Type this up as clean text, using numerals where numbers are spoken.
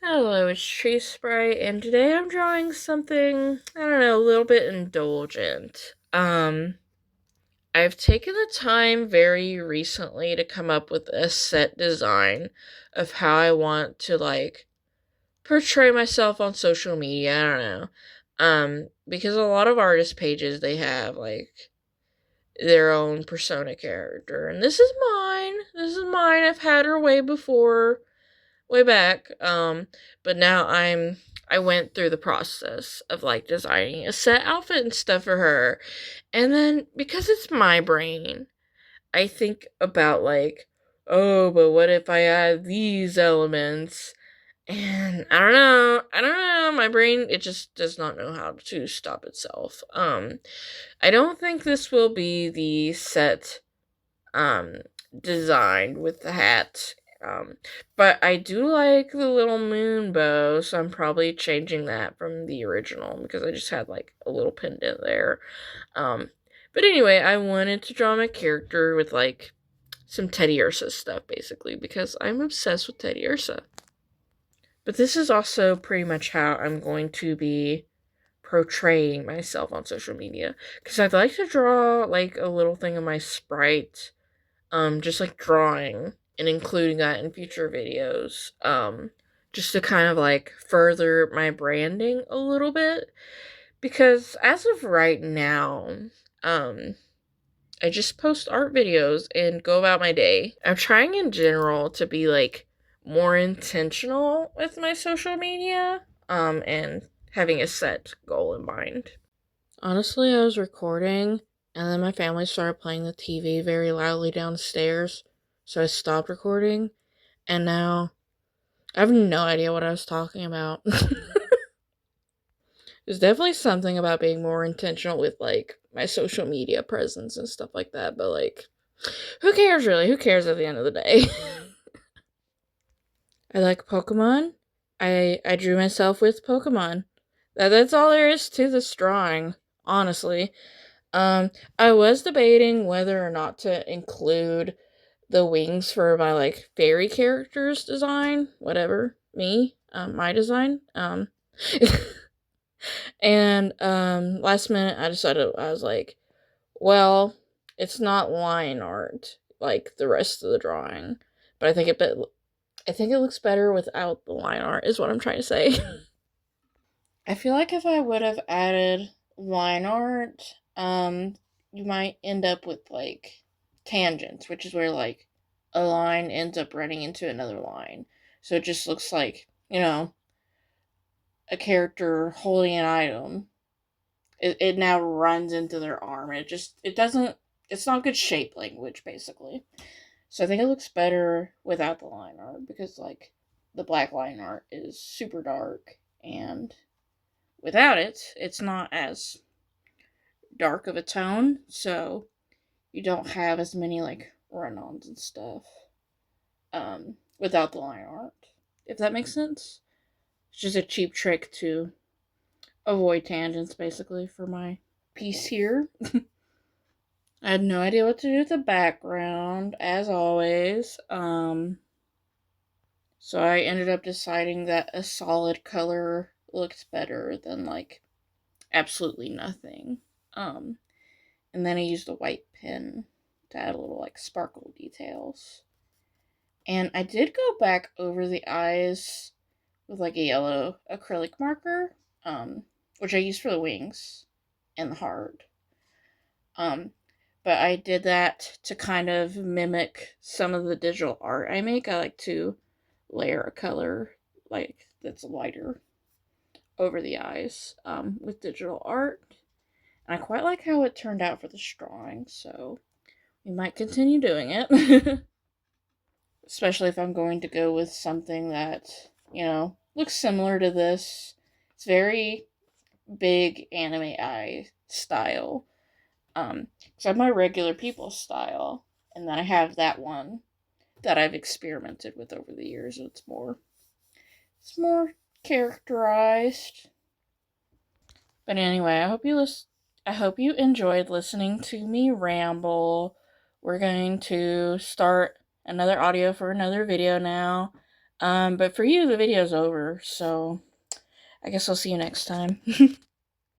Hello, it's Tree Sprite, and today I'm drawing something, I don't know, a little bit indulgent. I've taken the time very recently to come up with a set design of how I want to, portray myself on social media, I don't know. Because a lot of artist pages, they have, their own persona character, and this is mine, I've had her way before, way back. But now I went through the process of designing a set outfit and stuff for her. And then because it's my brain, I think about oh, but what if I add these elements? And I don't know, my brain, it just does not know how to stop itself. I don't think this will be the set um designed with the hat. But I do like the little moon bow, so I'm probably changing that from the original because I just had like a little pendant there. Um, but anyway, I wanted to draw my character with some Teddy Ursa stuff basically because I'm obsessed with Teddy Ursa. But this is also pretty much how I'm going to be portraying myself on social media because I'd like to draw like a little thing of my sprite, just like drawing and including that in future videos, just to kind of like further my branding a little bit. Because as of right now, um, I just post art videos and go about my day. I'm trying in general to be like more intentional with my social media, and having a set goal in mind. Honestly, I was recording, and then my family started playing the TV very loudly downstairs, so I stopped recording, and now I have no idea what I was talking about. There's definitely something about being more intentional with, my social media presence and stuff like that, but, who cares, really? Who cares at the end of the day? I like Pokemon. I drew myself with Pokemon. That's all there is to this drawing, honestly. I was debating whether or not to include the wings for my fairy characters design, whatever, my design. And last minute I decided I was like, well, it's not line art like the rest of the drawing, but I think it looks better without the line art is what I'm trying to say. I feel like if I would have added line art, you might end up with tangents, which is where a line ends up running into another line. So it just looks like, a character holding an item. It now runs into their arm. It doesn't, it's not good shape language, basically. So I think it looks better without the line art because, the black line art is super dark, and without it, it's not as dark of a tone, so you don't have as many run-ons and stuff without the line art. If that makes sense. It's just a cheap trick to avoid tangents, basically, for my piece here. I had no idea what to do with the background, as always. So I ended up deciding that a solid color looked better than absolutely nothing. Um, and then I used a white pen to add a little sparkle details. And I did go back over the eyes with a yellow acrylic marker, which I used for the wings and the heart. Um, but I did that to kind of mimic some of the digital art I make. I like to layer a color that's lighter over the eyes, with digital art. And I quite like how it turned out for this drawing, so we might continue doing it. Especially if I'm going to go with something that, looks similar to this. It's very big anime eye style. So I have my regular people style, and then I have that one that I've experimented with over the years. It's more characterized. But anyway, I hope you enjoyed listening to me ramble. We're going to start another audio for another video now. But for you, the video's over, so I guess I'll see you next time.